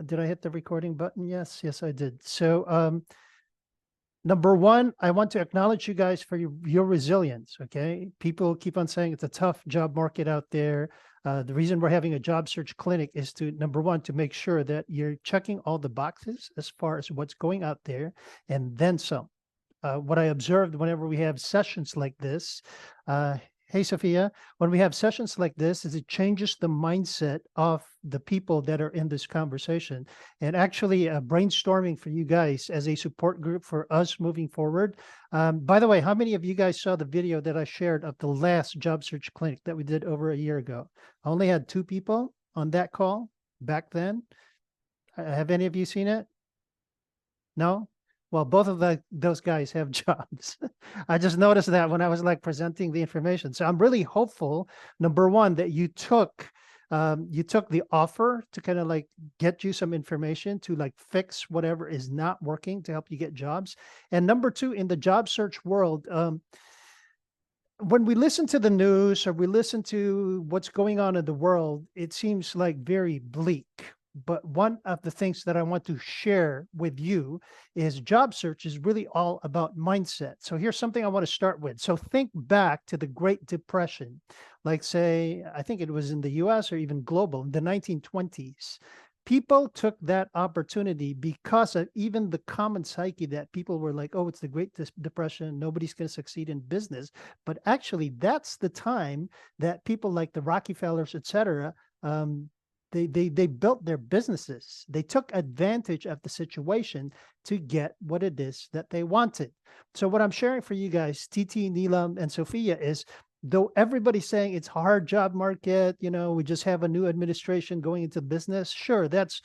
Did I hit the recording button? Yes, I did. So, number one, I want to acknowledge you guys for your resilience. Okay. People keep on saying it's a tough job market out there. The reason we're having a job search clinic is to, number one, to make sure that you're checking all the boxes as far as what's going out there and then some. What I observed whenever we have sessions like this, hey, Sophia, when we have sessions like this, is it changes the mindset of the people that are in this conversation. And actually brainstorming for you guys as a support group for us moving forward. By the way, how many of you guys saw the video that I shared of the last job search clinic that we did over a year ago? I only had 2 people on that call back then. Have any of you seen it? No? Well, both of those guys have jobs. I just noticed that when I was like presenting the information. So I'm really hopeful, number one, that you took the offer to kind of like get you some information to like fix whatever is not working to help you get jobs. And number two, in the job search world, when we listen to the news or we listen to what's going on in the world, it seems like very bleak. But one of the things that I want to share with you is job search is really all about mindset. So here's something I want to start with. So think back to the Great Depression, like say, I think it was in the US or even global, in the 1920s. People took that opportunity because of even the common psyche that people were like, oh, it's the Great Depression, nobody's going to succeed in business. But actually, that's the time that people like the Rockefellers, etc., they built their businesses. They took advantage of the situation to get what it is that they wanted. So what I'm sharing for you guys, TT, Neelam, and Sophia, is though everybody's saying it's hard job market, we just have a new administration going into business. Sure, that's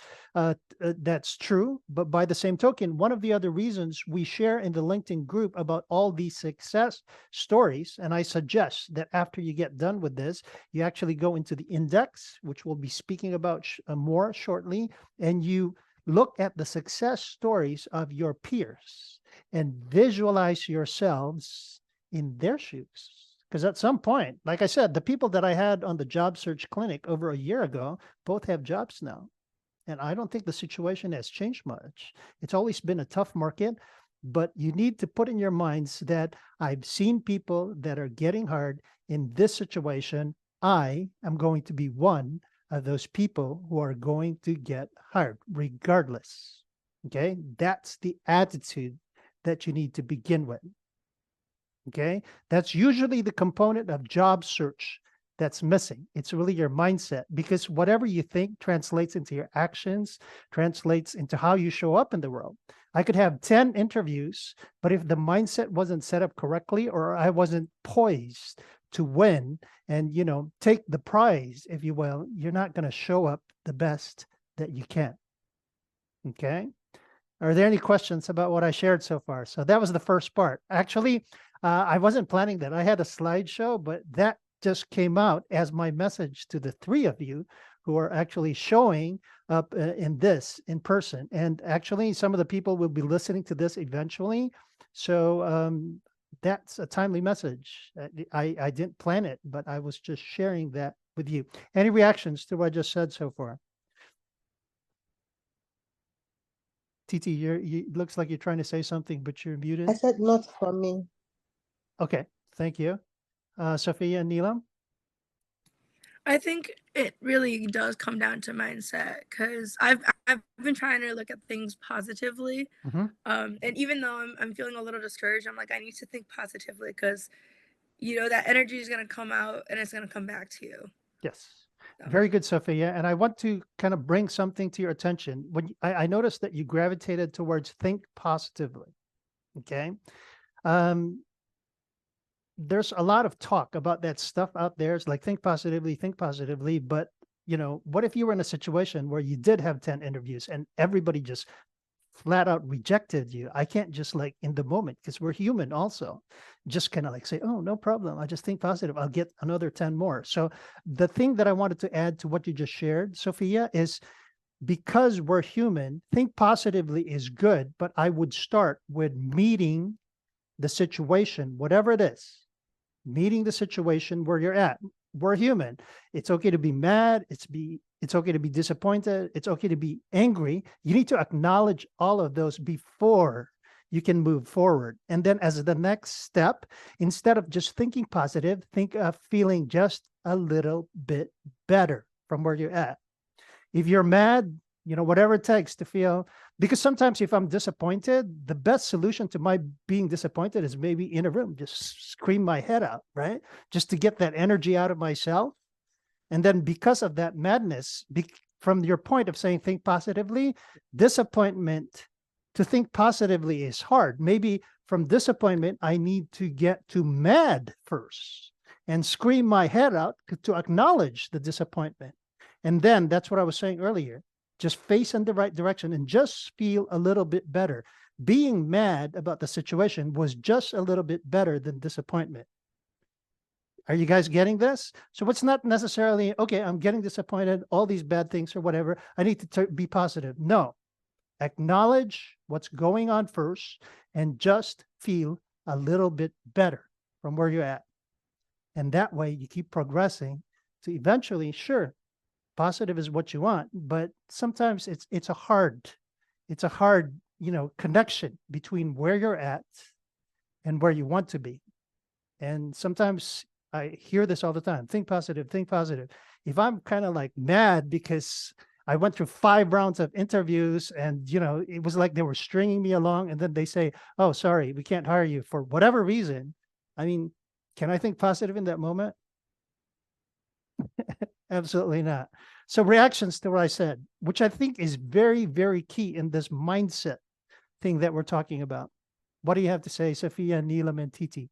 true. But by the same token, one of the other reasons we share in the LinkedIn group about all these success stories, and I suggest that after you get done with this, you actually go into the index, which we'll be speaking about more shortly, and you look at the success stories of your peers and visualize yourselves in their shoes. Because at some point, like I said, the people that I had on the job search clinic over a year ago both have jobs now. And I don't think the situation has changed much. It's always been a tough market, but you need to put in your minds that I've seen people that are getting hard in this situation. I am going to be one of those people who are going to get hired regardless. Okay, that's the attitude that you need to begin with. Okay, that's usually the component of job search that's missing. It's really your mindset, because whatever you think translates into your actions, translates into how you show up in the world. I could have 10 interviews, but if the mindset wasn't set up correctly, or I wasn't poised to win and, take the prize, if you will, you're not going to show up the best that you can. Okay. Are there any questions about what I shared so far? So that was the first part. Actually, I wasn't planning that. I had a slideshow, but that just came out as my message to the 3 of you who are actually showing up in person. And actually, some of the people will be listening to this eventually. So that's a timely message. I didn't plan it, but I was just sharing that with you. Any reactions to what I just said so far? TT, looks like you're trying to say something, but you're muted. I said not for me. Okay, thank you. Sophia and Neelam? I think it really does come down to mindset, because I've been trying to look at things positively. And even though I'm feeling a little discouraged, I'm like, I need to think positively, because that energy is going to come out and it's going to come back to you. Yes. Very good, Sophia. And I want to kind of bring something to your attention. When I noticed that you gravitated towards think positively. Okay. There's a lot of talk about that stuff out there. It's like think positively. But, what if you were in a situation where you did have 10 interviews and everybody just flat out rejected you? I can't just like in the moment, because we're human also, just kind of like say, oh, no problem. I just think positive. I'll get another 10 more. So the thing that I wanted to add to what you just shared, Sophia, is because we're human, think positively is good, but I would start with meeting the situation, whatever it is, meeting the situation where you're at. We're human. It's okay to be mad. It's It's okay to be disappointed. It's okay to be angry. You need to acknowledge all of those before you can move forward. And then as the next step, instead of just thinking positive, think of feeling just a little bit better from where you're at. If you're mad, whatever it takes to feel, because sometimes if I'm disappointed, the best solution to my being disappointed is maybe in a room, just scream my head out, right? Just to get that energy out of myself. And then because of that madness, from your point of saying think positively, disappointment, to think positively is hard. Maybe from disappointment, I need to get to mad first and scream my head out to acknowledge the disappointment. And then that's what I was saying earlier. Just face in the right direction and just feel a little bit better. Being mad about the situation was just a little bit better than disappointment. Are you guys getting this? So it's not necessarily, okay, I'm getting disappointed, all these bad things or whatever, I need to be positive. No, acknowledge what's going on first and just feel a little bit better from where you're at. And that way you keep progressing to eventually, sure, positive is what you want, but sometimes it's a hard, connection between where you're at and where you want to be. And sometimes I hear this all the time, think positive, think positive. If I'm kind of like mad because I went through 5 rounds of interviews and, it was like they were stringing me along and then they say, oh, sorry, we can't hire you for whatever reason. I mean, can I think positive in that moment? Absolutely not. So reactions to what I said, which I think is very, very key in this mindset thing that we're talking about. What do you have to say, Sophia, Neelam, and Titi,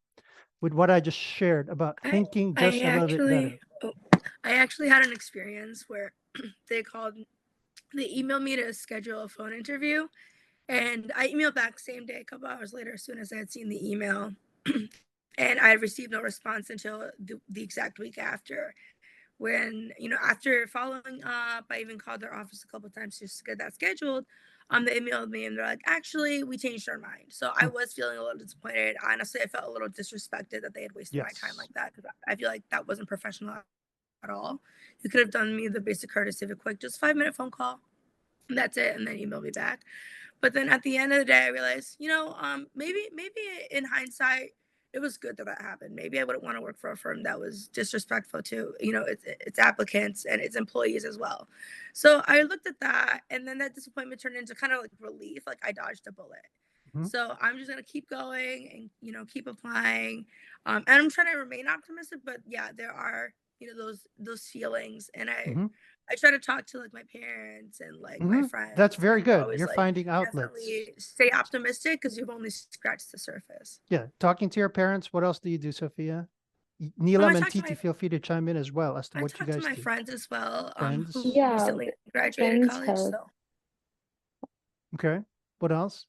with what I just shared about thinking just a little bit better? I actually had an experience where they emailed me to schedule a phone interview, and I emailed back same day, a couple hours later, as soon as I had seen the email. And I received no response until the exact week after, when, after following up, I even called their office a couple of times just to get that scheduled. They emailed me and they're like, actually, we changed our mind. So I was feeling a little disappointed. Honestly, I felt a little disrespected that they had wasted my time like that, because I feel like that wasn't professional at all. You could have done me the basic courtesy of a quick, just 5-minute phone call. And that's it. And then email me back. But then at the end of the day, I realized, maybe in hindsight, it was good that happened. Maybe I wouldn't want to work for a firm that was disrespectful to, its applicants and its employees as well. So I looked at that, and then that disappointment turned into kind of like relief, like I dodged a bullet. So I'm just gonna keep going and keep applying, and I'm trying to remain optimistic. But yeah, there are those feelings, and I try to talk to like my parents and like my friends. That's very good. Always, You're finding outlets. Definitely stay optimistic because you've only scratched the surface. Yeah, talking to your parents. What else do you do, Sophia? Neelam and Titi, feel free to chime in as well as to what you guys do. I talk to my friends as well, Friends? who recently graduated college. So. Okay. What else?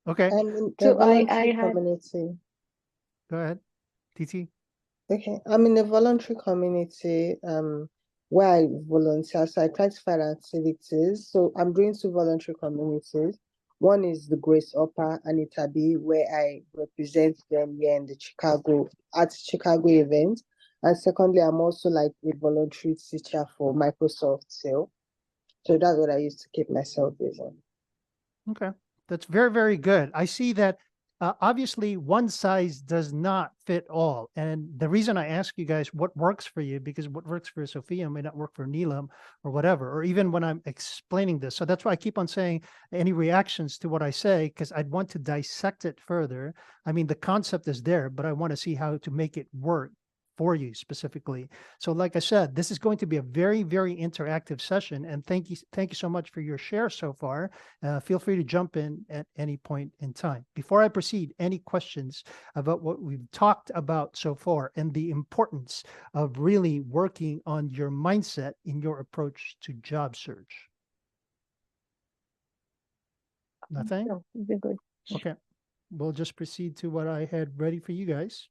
Okay. I'm in the voluntary community. Go ahead, Titi. Okay, I'm in a voluntary community where I volunteer. So I try to find activities. So I'm doing 2 voluntary communities. One is the Grace Upper and Itabi, where I represent them here in the Chicago event. And secondly, I'm also like a voluntary teacher for Microsoft So that's what I use to keep myself busy. Okay, that's very, very good. I see that obviously one size does not fit all. And the reason I ask you guys what works for you, because what works for Sophia may not work for Neelam or whatever, or even when I'm explaining this. So that's why I keep on saying any reactions to what I say, because I'd want to dissect it further. I mean, the concept is there, but I want to see how to make it work for you specifically. So like I said, this is going to be a very, very interactive session. And thank you so much for your share so far. Feel free to jump in at any point in time. Before I proceed, any questions about what we've talked about so far and the importance of really working on your mindset in your approach to job search? Nothing? No, we're good. Okay. We'll just proceed to what I had ready for you guys.